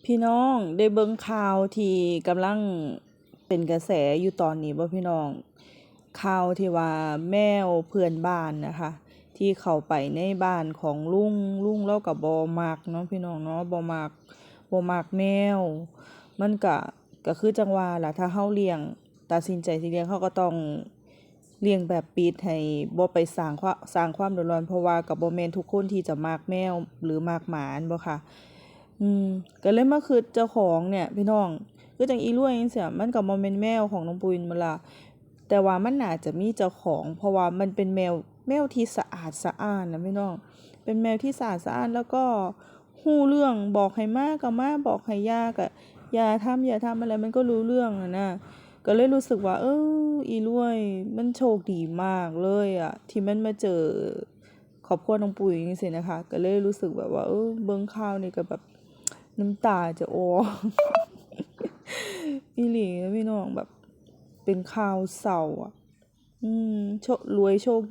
พี่น้องได้เบิ่งข่าวที่กำลังเป็นกระแสอยู่ตอนนี้บ่พี่น้องข่าวที่ว่าแมวเพื่อนบ้านนะคะที่เข้าไปในบ้านของลุงเราก็บ่มักเนาะพี่น้องเนาะบ่มักแมวมันก็คือจังว่าล่ะถ้าเฮาเลี้ยงตัดสินใจสิเลี้ยงเฮาก็ต้องเลี้ยงแบบปิดให้บ่ไปสร้างความเดือดร้อนเพราะว่าก็บ่แม่นทุกคนที่จะมักแมวหรือมักหมาอันบ่ค่ะ ก็เลยมาคิดเจ้าของเนี่ยพี่น้องคือจังอีรวยจังซี้มันก็บ่แม่นแมวของน้องปุ้ยนั่นล่ะแต่ว่ามันน่าจะมีเจ้าของเพราะว่ามันเป็นแมวที่สะอาดสะอ้านนะพี่น้องเป็นแมวที่สะอาดสะอ้านแล้วก็รู้เรื่องบอกให้มาก็มาบอกให้อย่าก็อย่าทำอะไรมันก็รู้เรื่องนะก็เลยรู้สึกว่าอีรวยมันโชคดีมากเลยอะที่มันมาเจอครอบครัวน้องปุ้ยจังซี่นะคะก็เลยรู้สึกแบบว่าเบิ่งข่าวนี่ก็แบบน้ำตาจะออกอีหลีนะพี่น้องแบบเป็นข่าวเศร้าอ่ะรวยโชคดี